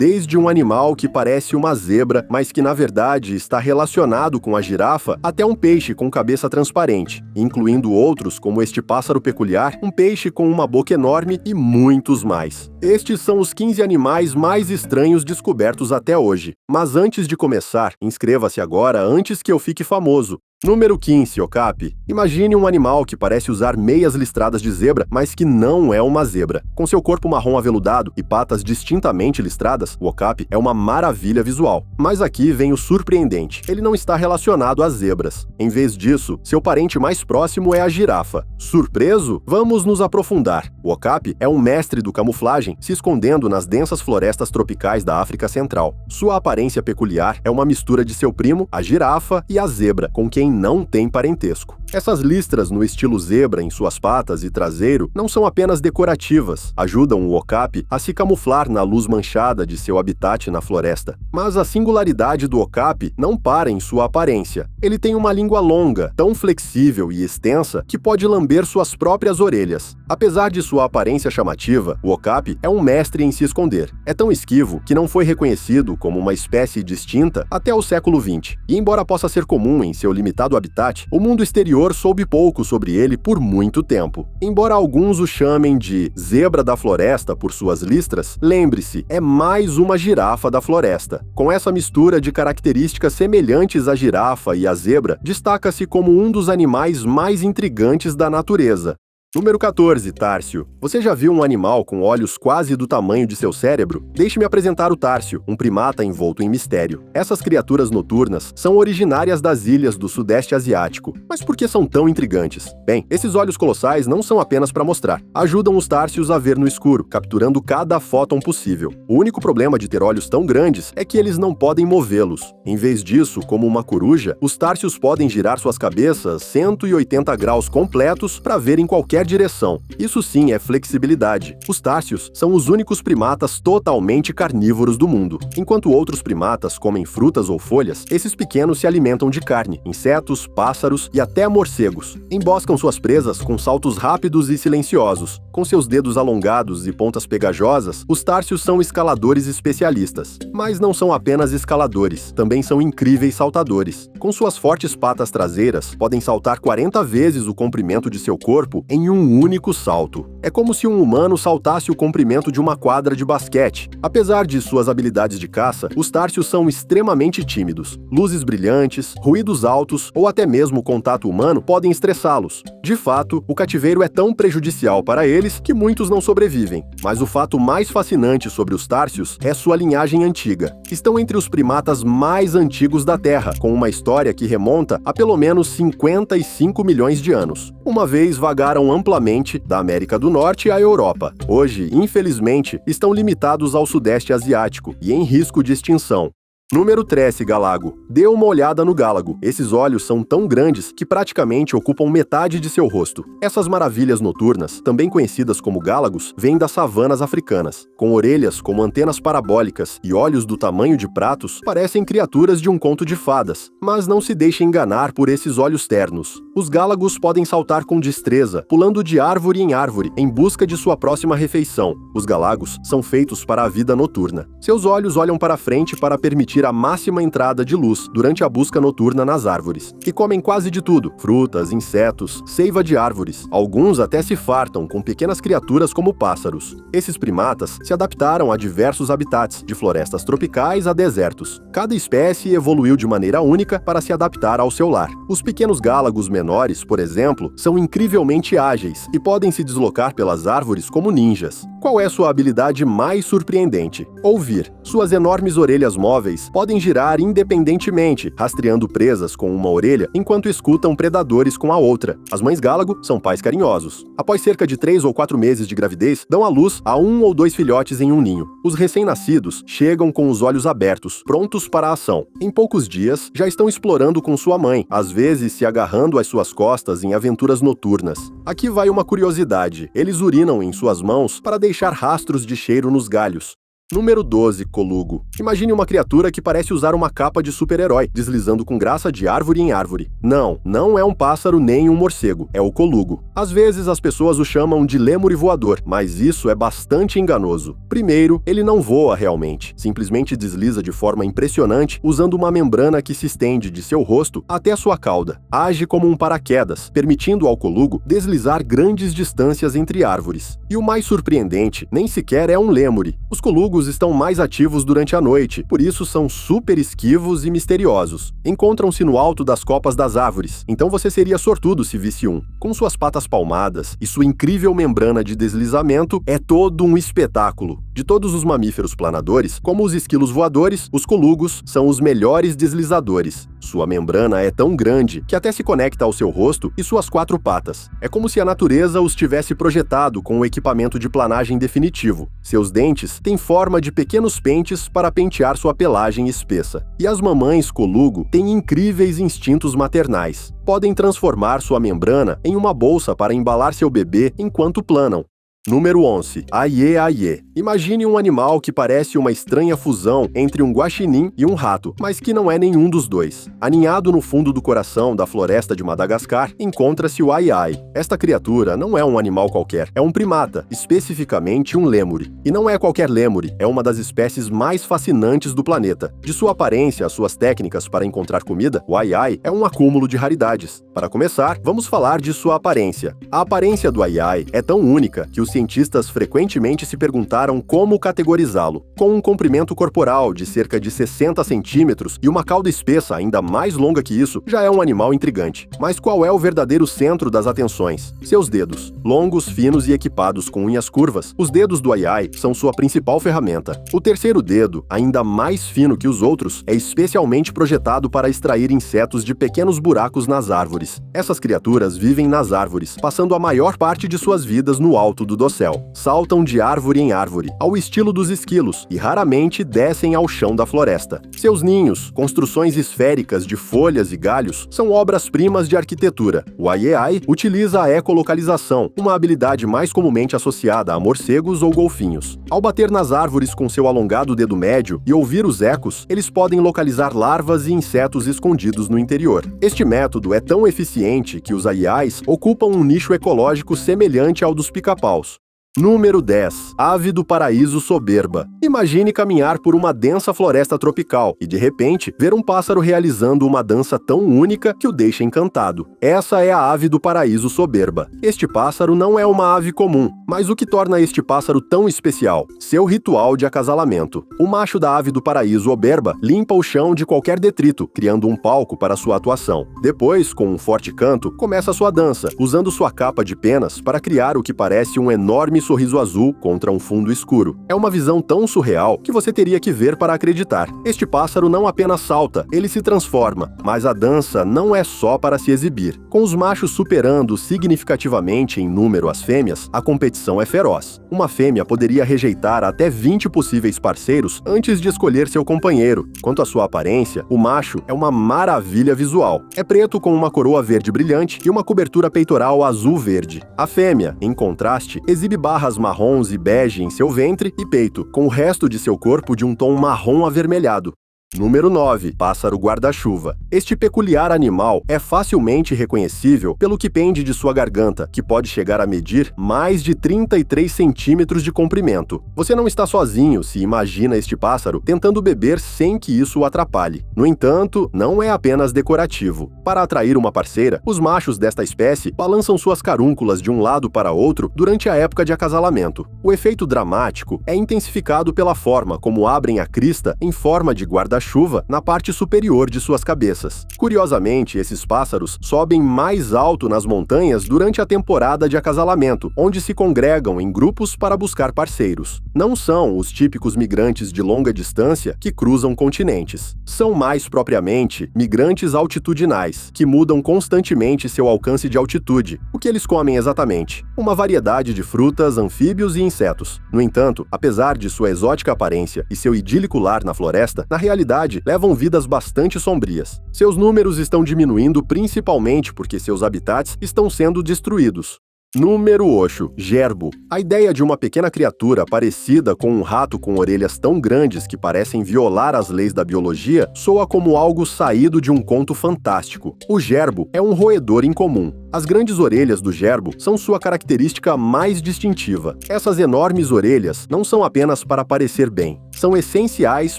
desde um animal que parece uma zebra, mas que na verdade está relacionado com a girafa, até um peixe com cabeça transparente, incluindo outros como este pássaro peculiar, um peixe com uma boca enorme e muitos mais. Estes são os 15 animais mais estranhos descobertos até hoje. Mas antes de começar, inscreva-se agora antes que eu fique famoso. Número 15, Okapi. Imagine um animal que parece usar meias listradas de zebra, mas que não é uma zebra. Com seu corpo marrom aveludado e patas distintamente listradas, o Okapi é uma maravilha visual. Mas aqui vem o surpreendente. Ele não está relacionado às zebras. Em vez disso, seu parente mais próximo é a girafa. Surpreso? Vamos nos aprofundar. O Okapi é um mestre do camuflagem, se escondendo nas densas florestas tropicais da África Central. Sua aparência peculiar é uma mistura de seu primo, a girafa, e a zebra, com quem não tem parentesco. Essas listras no estilo zebra em suas patas e traseiro não são apenas decorativas, ajudam o Okapi a se camuflar na luz manchada de seu habitat na floresta. Mas a singularidade do Okapi não para em sua aparência. Ele tem uma língua longa, tão flexível e extensa que pode lamber suas próprias orelhas. Apesar de sua aparência chamativa, o Okapi é um mestre em se esconder. É tão esquivo que não foi reconhecido como uma espécie distinta até o século XX. E embora possa ser comum em seu limitado habitat, o mundo exterior soube pouco sobre ele por muito tempo. Embora alguns o chamem de zebra da floresta por suas listras, lembre-se, é mais uma girafa da floresta. Com essa mistura de características semelhantes à girafa e à zebra, destaca-se como um dos animais mais intrigantes da natureza. Número 14, Társio. Você já viu um animal com olhos quase do tamanho de seu cérebro? Deixe-me apresentar o Társio, um primata envolto em mistério. Essas criaturas noturnas são originárias das ilhas do Sudeste Asiático. Mas por que são tão intrigantes? Bem, esses olhos colossais não são apenas para mostrar. Ajudam os Társios a ver no escuro, capturando cada fóton possível. O único problema de ter olhos tão grandes é que eles não podem movê-los. Em vez disso, como uma coruja, os Társios podem girar suas cabeças 180 graus completos para ver em qualquer direção. Isso sim é flexibilidade. Os Társios são os únicos primatas totalmente carnívoros do mundo. Enquanto outros primatas comem frutas ou folhas, esses pequenos se alimentam de carne, insetos, pássaros e até morcegos. Emboscam suas presas com saltos rápidos e silenciosos. Com seus dedos alongados e pontas pegajosas, os Társios são escaladores especialistas. Mas não são apenas escaladores, também são incríveis saltadores. Com suas fortes patas traseiras, podem saltar 40 vezes o comprimento de seu corpo em um único salto. É como se um humano saltasse o comprimento de uma quadra de basquete. Apesar de suas habilidades de caça, os Társios são extremamente tímidos. Luzes brilhantes, ruídos altos ou até mesmo o contato humano podem estressá-los. De fato, o cativeiro é tão prejudicial para eles que muitos não sobrevivem. Mas o fato mais fascinante sobre os Társios é sua linhagem antiga. Estão entre os primatas mais antigos da Terra, com uma história que remonta a pelo menos 55 milhões de anos. Uma vez vagaram amplamente da América do Norte à Europa. Hoje, infelizmente, estão limitados ao Sudeste Asiático e em risco de extinção. Número 13, Galago. Dê uma olhada no gálago. Esses olhos são tão grandes que praticamente ocupam metade de seu rosto. Essas maravilhas noturnas, também conhecidas como gálagos, vêm das savanas africanas. Com orelhas como antenas parabólicas e olhos do tamanho de pratos, parecem criaturas de um conto de fadas. Mas não se deixe enganar por esses olhos ternos. Os gálagos podem saltar com destreza, pulando de árvore em árvore, em busca de sua próxima refeição. Os galagos são feitos para a vida noturna. Seus olhos olham para frente para permitir a máxima entrada de luz durante a busca noturna nas árvores. E comem quase de tudo: frutas, insetos, seiva de árvores. Alguns até se fartam com pequenas criaturas como pássaros. Esses primatas se adaptaram a diversos habitats, de florestas tropicais a desertos. Cada espécie evoluiu de maneira única para se adaptar ao seu lar. Os pequenos gálagos menores, por exemplo, são incrivelmente ágeis e podem se deslocar pelas árvores como ninjas. Qual é sua habilidade mais surpreendente? Ouvir. Suas enormes orelhas móveis podem girar independentemente, rastreando presas com uma orelha enquanto escutam predadores com a outra. As mães gálago são pais carinhosos. Após cerca de 3 ou 4 meses de gravidez, dão à luz a 1 ou 2 filhotes em um ninho. Os recém-nascidos chegam com os olhos abertos, prontos para a ação. Em poucos dias, já estão explorando com sua mãe, às vezes se agarrando às suas costas em aventuras noturnas. Aqui vai uma curiosidade: eles urinam em suas mãos para deixar rastros de cheiro nos galhos. Número 12, colugo. Imagine uma criatura que parece usar uma capa de super-herói, deslizando com graça de árvore em árvore. Não é um pássaro nem um morcego, é o colugo. Às vezes as pessoas o chamam de lêmure voador, mas isso é bastante enganoso. Primeiro, ele não voa realmente, simplesmente desliza de forma impressionante usando uma membrana que se estende de seu rosto até a sua cauda. Age como um paraquedas, permitindo ao colugo deslizar grandes distâncias entre árvores. E o mais surpreendente, nem sequer é um lêmure. Os colugos estão mais ativos durante a noite, por isso são super esquivos e misteriosos. Encontram-se no alto das copas das árvores, então você seria sortudo se visse um. Com suas patas palmadas e sua incrível membrana de deslizamento, é todo um espetáculo. De todos os mamíferos planadores, como os esquilos voadores, os colugos são os melhores deslizadores. Sua membrana é tão grande que até se conecta ao seu rosto e suas 4 patas. É como se a natureza os tivesse projetado com o equipamento de planagem definitivo. Seus dentes têm forma de pequenos pentes para pentear sua pelagem espessa. E as mamães colugo têm incríveis instintos maternais. Podem transformar sua membrana em uma bolsa para embalar seu bebê enquanto planam. Número 11. Aie-aie. Imagine um animal que parece uma estranha fusão entre um guaxinim e um rato, mas que não é nenhum dos dois. Aninhado no fundo do coração da floresta de Madagascar, encontra-se o aie-aie. Esta criatura não é um animal qualquer, é um primata, especificamente um lêmure. E não é qualquer lêmure, é uma das espécies mais fascinantes do planeta. De sua aparência às suas técnicas para encontrar comida, o aie-aie é um acúmulo de raridades. Para começar, vamos falar de sua aparência. A aparência do aie-aie é tão única que os cientistas frequentemente se perguntaram como categorizá-lo. Com um comprimento corporal de cerca de 60 centímetros e uma cauda espessa ainda mais longa que isso, já é um animal intrigante. Mas qual é o verdadeiro centro das atenções? Seus dedos. Longos, finos e equipados com unhas curvas, os dedos do aie-aie são sua principal ferramenta. O terceiro dedo, ainda mais fino que os outros, é especialmente projetado para extrair insetos de pequenos buracos nas árvores. Essas criaturas vivem nas árvores, passando a maior parte de suas vidas no alto do dossel. Saltam de árvore em árvore, ao estilo dos esquilos, e raramente descem ao chão da floresta. Seus ninhos, construções esféricas de folhas e galhos, são obras-primas de arquitetura. O aie-aie utiliza a ecolocalização, uma habilidade mais comumente associada a morcegos ou golfinhos. Ao bater nas árvores com seu alongado dedo médio e ouvir os ecos, eles podem localizar larvas e insetos escondidos no interior. Este método é tão eficiente que os aie-aies ocupam um nicho ecológico semelhante ao dos pica-paus. Número 10. Ave do paraíso soberba. Imagine caminhar por uma densa floresta tropical e, de repente, ver um pássaro realizando uma dança tão única que o deixa encantado. Essa é a ave do paraíso soberba. Este pássaro não é uma ave comum, mas o que torna este pássaro tão especial? Seu ritual de acasalamento. O macho da ave do paraíso soberba limpa o chão de qualquer detrito, criando um palco para sua atuação. Depois, com um forte canto, começa sua dança, usando sua capa de penas para criar o que parece um enorme sorriso azul contra um fundo escuro. É uma visão tão surreal que você teria que ver para acreditar. Este pássaro não apenas salta, ele se transforma, mas a dança não é só para se exibir. Com os machos superando significativamente em número as fêmeas, a competição é feroz. Uma fêmea poderia rejeitar até 20 possíveis parceiros antes de escolher seu companheiro. Quanto à sua aparência, o macho é uma maravilha visual. É preto com uma coroa verde brilhante e uma cobertura peitoral azul-verde. A fêmea, em contraste, exibe barras marrons e bege em seu ventre e peito, com o resto de seu corpo de um tom marrom avermelhado. Número 9. Pássaro guarda-chuva. Este peculiar animal é facilmente reconhecível pelo que pende de sua garganta, que pode chegar a medir mais de 33 centímetros de comprimento. Você não está sozinho se imagina este pássaro tentando beber sem que isso o atrapalhe. No entanto, não é apenas decorativo. Para atrair uma parceira, os machos desta espécie balançam suas carúnculas de um lado para outro durante a época de acasalamento. O efeito dramático é intensificado pela forma como abrem a crista em forma de guarda-chuva na parte superior de suas cabeças. Curiosamente, esses pássaros sobem mais alto nas montanhas durante a temporada de acasalamento, onde se congregam em grupos para buscar parceiros. Não são os típicos migrantes de longa distância que cruzam continentes. São mais propriamente migrantes altitudinais, que mudam constantemente seu alcance de altitude. O que eles comem exatamente? Uma variedade de frutas, anfíbios e insetos. No entanto, apesar de sua exótica aparência e seu idílico lar na floresta, na realidade, levam vidas bastante sombrias. Seus números estão diminuindo principalmente porque seus habitats estão sendo destruídos. Número 8. Gerbo. A ideia de uma pequena criatura parecida com um rato com orelhas tão grandes que parecem violar as leis da biologia soa como algo saído de um conto fantástico. O gerbo é um roedor incomum. As grandes orelhas do gerbo são sua característica mais distintiva. Essas enormes orelhas não são apenas para parecer bem, são essenciais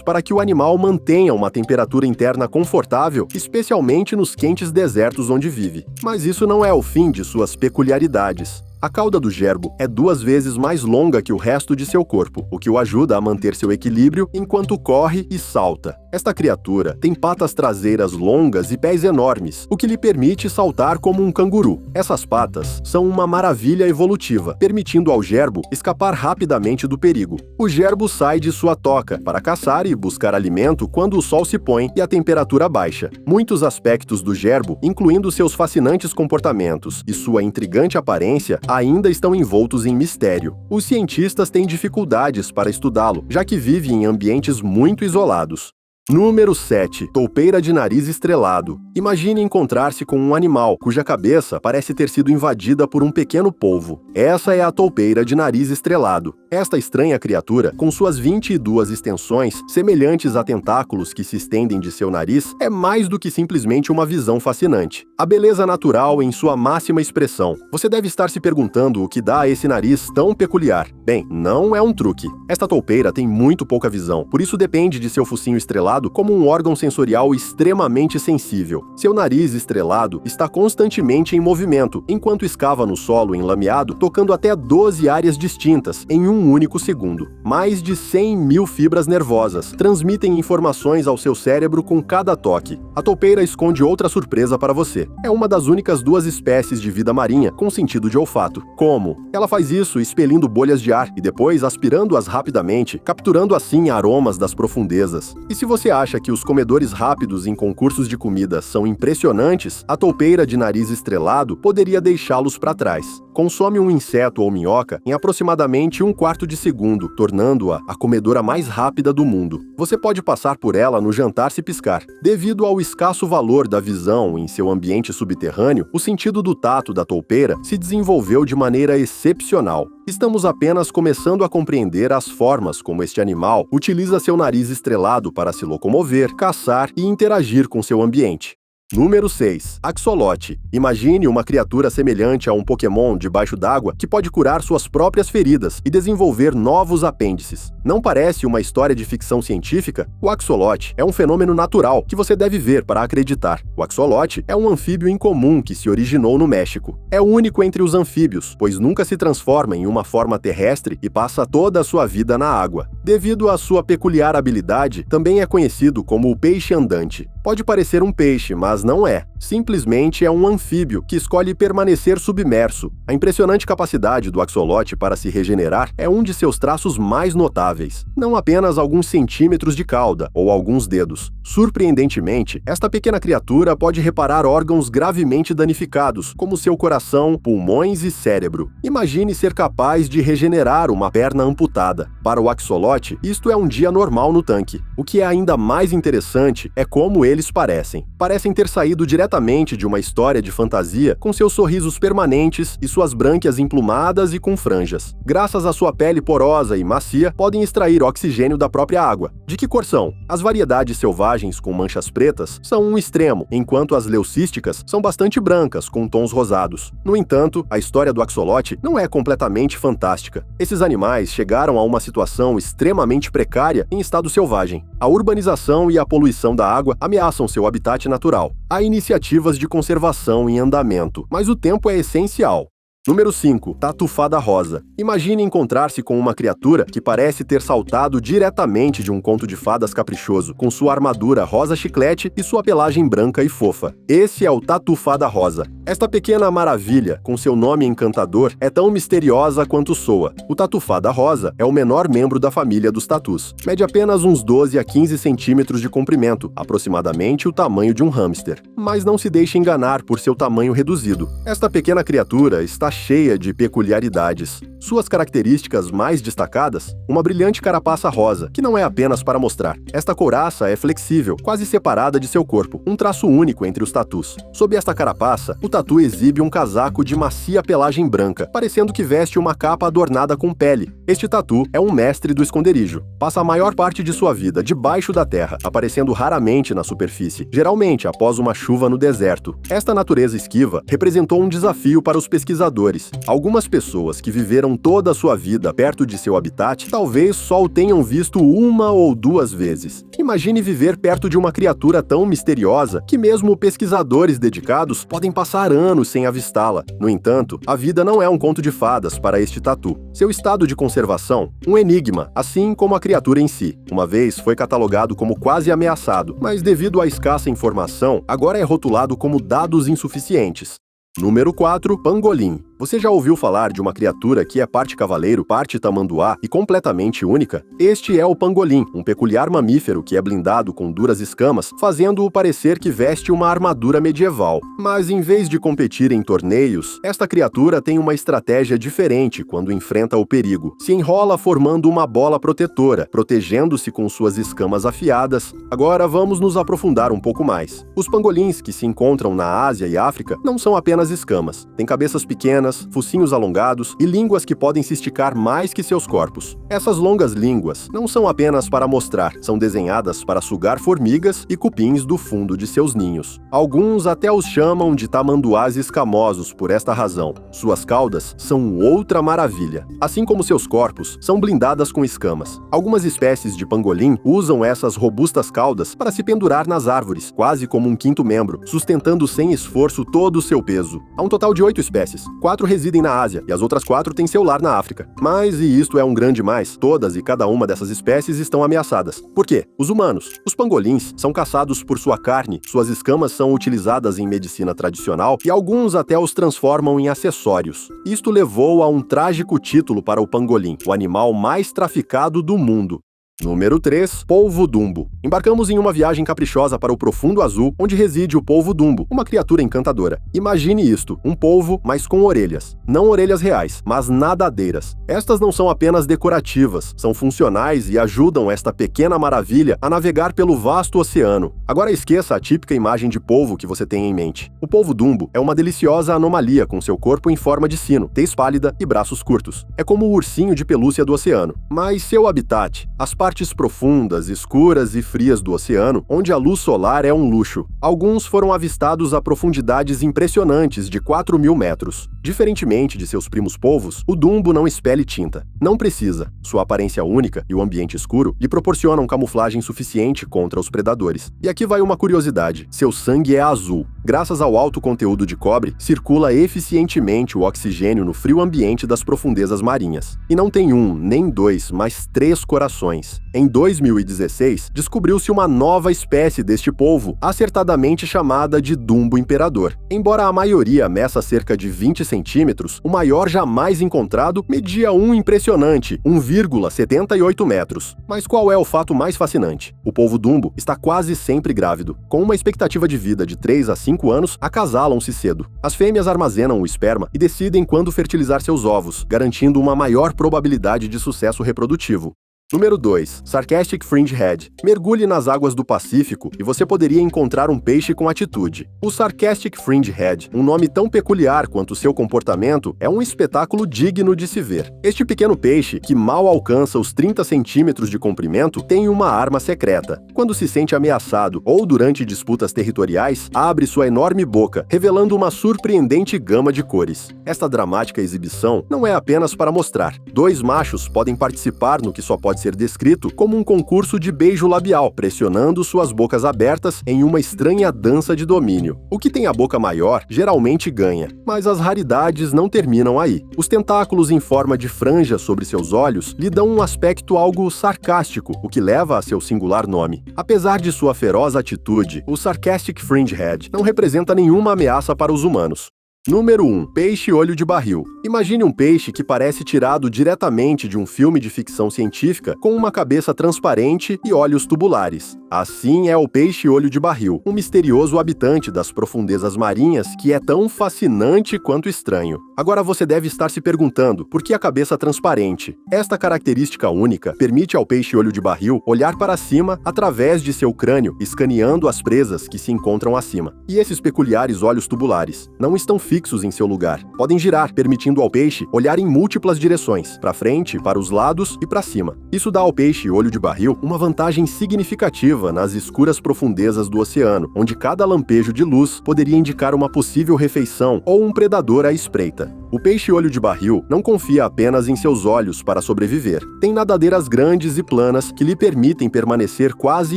para que o animal mantenha uma temperatura interna confortável, especialmente nos quentes desertos onde vive. Mas isso não é o fim de suas peculiaridades. A cauda do gerbo é 2 vezes mais longa que o resto de seu corpo, o que o ajuda a manter seu equilíbrio enquanto corre e salta. Esta criatura tem patas traseiras longas e pés enormes, o que lhe permite saltar como um canguru. Essas patas são uma maravilha evolutiva, permitindo ao gerbo escapar rapidamente do perigo. O gerbo sai de sua toca para caçar e buscar alimento quando o sol se põe e a temperatura baixa. Muitos aspectos do gerbo, incluindo seus fascinantes comportamentos e sua intrigante aparência, ainda estão envoltos em mistério. Os cientistas têm dificuldades para estudá-lo, já que vive em ambientes muito isolados. Número 7. Toupeira de nariz estrelado. Imagine encontrar-se com um animal cuja cabeça parece ter sido invadida por um pequeno polvo. Essa é a toupeira de nariz estrelado. Esta estranha criatura, com suas 22 extensões, semelhantes a tentáculos que se estendem de seu nariz, é mais do que simplesmente uma visão fascinante. A beleza natural em sua máxima expressão. Você deve estar se perguntando o que dá a esse nariz tão peculiar. Bem, não é um truque. Esta toupeira tem muito pouca visão, por isso depende de seu focinho estrelado como um órgão sensorial extremamente sensível. Seu nariz estrelado está constantemente em movimento, enquanto escava no solo enlameado, tocando até 12 áreas distintas em um único segundo. Mais de 100 mil fibras nervosas transmitem informações ao seu cérebro com cada toque. A toupeira esconde outra surpresa para você. É uma das únicas 2 espécies de vida marinha com sentido de olfato. Como? Ela faz isso expelindo bolhas de ar e depois aspirando-as rapidamente, capturando assim aromas das profundezas. E se você acha que os comedores rápidos em concursos de comida são impressionantes, a toupeira de nariz estrelado poderia deixá-los para trás. Consome um inseto ou minhoca em aproximadamente 1/4 de segundo, tornando-a a comedora mais rápida do mundo. Você pode passar por ela no jantar se piscar. Devido ao escasso valor da visão em seu ambiente subterrâneo, o sentido do tato da toupeira se desenvolveu de maneira excepcional. Estamos apenas começando a compreender as formas como este animal utiliza seu nariz estrelado para se locomover, caçar e interagir com seu ambiente. Número 6. Axolote. Imagine uma criatura semelhante a um Pokémon debaixo d'água que pode curar suas próprias feridas e desenvolver novos apêndices. Não parece uma história de ficção científica? O axolote é um fenômeno natural que você deve ver para acreditar. O axolote é um anfíbio incomum que se originou no México. É o único entre os anfíbios, pois nunca se transforma em uma forma terrestre e passa toda a sua vida na água. Devido à sua peculiar habilidade, também é conhecido como o peixe andante. Pode parecer um peixe, mas não é. Simplesmente é um anfíbio que escolhe permanecer submerso. A impressionante capacidade do axolote para se regenerar é um de seus traços mais notáveis. Não apenas alguns centímetros de cauda ou alguns dedos. Surpreendentemente, esta pequena criatura pode reparar órgãos gravemente danificados, como seu coração, pulmões e cérebro. Imagine ser capaz de regenerar uma perna amputada. Para o axolote, isto é um dia normal no tanque. O que é ainda mais interessante é como eles parecem. Parecem ter saído diretamente de uma história de fantasia, com seus sorrisos permanentes e suas brânquias emplumadas e com franjas. Graças à sua pele porosa e macia, podem extrair oxigênio da própria água. De que cor são? As variedades selvagens com manchas pretas são um extremo, enquanto as leucísticas são bastante brancas, com tons rosados. No entanto, a história do axolote não é completamente fantástica. Esses animais chegaram a uma situação extremamente precária em estado selvagem. A urbanização e a poluição da água ameaçam seu habitat natural. Há iniciativas de conservação em andamento, mas o tempo é essencial. Número 5. Tatufada rosa. Imagine encontrar-se com uma criatura que parece ter saltado diretamente de um conto de fadas caprichoso, com sua armadura rosa chiclete e sua pelagem branca e fofa. Esse é o tatufada rosa. Esta pequena maravilha, com seu nome encantador, é tão misteriosa quanto soa. O tatufada rosa é o menor membro da família dos tatus. Mede apenas uns 12 a 15 centímetros de comprimento, aproximadamente o tamanho de um hamster. Mas não se deixe enganar por seu tamanho reduzido. Esta pequena criatura está cheia de peculiaridades. Suas características mais destacadas? Uma brilhante carapaça rosa, que não é apenas para mostrar. Esta couraça é flexível, quase separada de seu corpo, um traço único entre os tatus. Sob esta carapaça, o tatu exibe um casaco de macia pelagem branca, parecendo que veste uma capa adornada com pele. Este tatu é um mestre do esconderijo. Passa a maior parte de sua vida debaixo da terra, aparecendo raramente na superfície, geralmente após uma chuva no deserto. Esta natureza esquiva representou um desafio para os pesquisadores. Algumas pessoas que viveram toda a sua vida perto de seu habitat talvez só o tenham visto uma ou duas vezes. Imagine viver perto de uma criatura tão misteriosa que mesmo pesquisadores dedicados podem passar anos sem avistá-la. No entanto, a vida não é um conto de fadas para este tatu. Seu estado de conservação, um enigma, assim como a criatura em si. Uma vez foi catalogado como quase ameaçado, mas devido à escassa informação, agora é rotulado como dados insuficientes. Número 4. Pangolim. Você já ouviu falar de uma criatura que é parte cavaleiro, parte tamanduá e completamente única? Este é o pangolim, um peculiar mamífero que é blindado com duras escamas, fazendo-o parecer que veste uma armadura medieval. Mas em vez de competir em torneios, esta criatura tem uma estratégia diferente quando enfrenta o perigo. Se enrola formando uma bola protetora, protegendo-se com suas escamas afiadas. Agora vamos nos aprofundar um pouco mais. Os pangolins que se encontram na Ásia e África não são apenas escamas. Têm cabeças pequenas, focinhos alongados e línguas que podem se esticar mais que seus corpos. Essas longas línguas não são apenas para mostrar, são desenhadas para sugar formigas e cupins do fundo de seus ninhos. Alguns até os chamam de tamanduás escamosos por esta razão. Suas caudas são outra maravilha. Assim como seus corpos, são blindadas com escamas. Algumas espécies de pangolim usam essas robustas caudas para se pendurar nas árvores, quase como um quinto membro, sustentando sem esforço todo o seu peso. Há um total de 8 espécies. 4 residem na Ásia e as outras 4 têm seu lar na África. Mas, e isto é um grande mais, todas e cada uma dessas espécies estão ameaçadas. Por quê? Os humanos. Os pangolins são caçados por sua carne, suas escamas são utilizadas em medicina tradicional e alguns até os transformam em acessórios. Isto levou a um trágico título para o pangolim, o animal mais traficado do mundo. Número 3. Polvo-dumbo. Embarcamos em uma viagem caprichosa para o profundo azul, onde reside o polvo-dumbo, uma criatura encantadora. Imagine isto, um polvo, mas com orelhas. Não orelhas reais, mas nadadeiras. Estas não são apenas decorativas, são funcionais e ajudam esta pequena maravilha a navegar pelo vasto oceano. Agora esqueça a típica imagem de polvo que você tem em mente. O polvo-dumbo é uma deliciosa anomalia com seu corpo em forma de sino, tez pálida e braços curtos. É como o ursinho de pelúcia do oceano. Mas seu habitat, as partes profundas, escuras e frias do oceano, onde a luz solar é um luxo. Alguns foram avistados a profundidades impressionantes de 4.000 metros. Diferentemente de seus primos polvos, o dumbo não expele tinta. Não precisa. Sua aparência única e o ambiente escuro lhe proporcionam camuflagem suficiente contra os predadores. E aqui vai uma curiosidade. Seu sangue é azul. Graças ao alto conteúdo de cobre, circula eficientemente o oxigênio no frio ambiente das profundezas marinhas. E não tem um, nem dois, mas 3 corações. Em 2016, descobriu-se uma nova espécie deste polvo, acertadamente chamada de dumbo imperador. Embora a maioria meça cerca de 20 centímetros, o maior jamais encontrado media um impressionante, 1,78 metros. Mas qual é o fato mais fascinante? O polvo dumbo está quase sempre grávido. Com uma expectativa de vida de 3 a 5 anos, acasalam-se cedo. As fêmeas armazenam o esperma e decidem quando fertilizar seus ovos, garantindo uma maior probabilidade de sucesso reprodutivo. Número 2. Sarcastic Fringehead. Mergulhe nas águas do Pacífico e você poderia encontrar um peixe com atitude. O Sarcastic Fringehead, um nome tão peculiar quanto seu comportamento, é um espetáculo digno de se ver. Este pequeno peixe, que mal alcança os 30 centímetros de comprimento, tem uma arma secreta. Quando se sente ameaçado ou durante disputas territoriais, abre sua enorme boca, revelando uma surpreendente gama de cores. Esta dramática exibição não é apenas para mostrar. 2 machos podem participar no que só pode ser descrito como um concurso de beijo labial, pressionando suas bocas abertas em uma estranha dança de domínio. O que tem a boca maior geralmente ganha, mas as raridades não terminam aí. Os tentáculos em forma de franja sobre seus olhos lhe dão um aspecto algo sarcástico, o que leva a seu singular nome. Apesar de sua feroz atitude, o Sarcastic Fringehead não representa nenhuma ameaça para os humanos. Número 1. Peixe-olho de barril. Imagine um peixe que parece tirado diretamente de um filme de ficção científica com uma cabeça transparente e olhos tubulares. Assim é o peixe-olho de barril, um misterioso habitante das profundezas marinhas que é tão fascinante quanto estranho. Agora você deve estar se perguntando, por que a cabeça transparente? Esta característica única permite ao peixe-olho de barril olhar para cima através de seu crânio, escaneando as presas que se encontram acima. E esses peculiares olhos tubulares não estão fixos em seu lugar. Podem girar, permitindo ao peixe olhar em múltiplas direções, para frente, para os lados e para cima. Isso dá ao peixe-olho de barril uma vantagem significativa nas escuras profundezas do oceano, onde cada lampejo de luz poderia indicar uma possível refeição ou um predador à espreita. O peixe-olho de barril não confia apenas em seus olhos para sobreviver. Tem nadadeiras grandes e planas que lhe permitem permanecer quase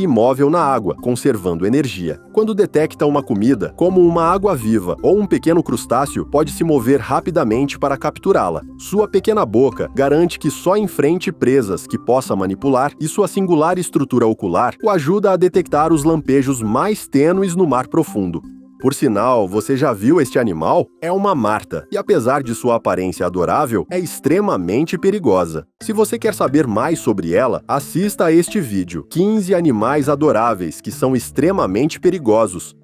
imóvel na água, conservando energia. Quando detecta uma comida, como uma água-viva ou um pequeno crustáceo, pode se mover rapidamente para capturá-la. Sua pequena boca garante que só enfrente presas que possa manipular e sua singular estrutura ocular o ajuda a detectar os lampejos mais tênues no mar profundo. Por sinal, você já viu este animal? É uma marta, e apesar de sua aparência adorável, é extremamente perigosa. Se você quer saber mais sobre ela, assista a este vídeo: 15 animais adoráveis que são extremamente perigosos.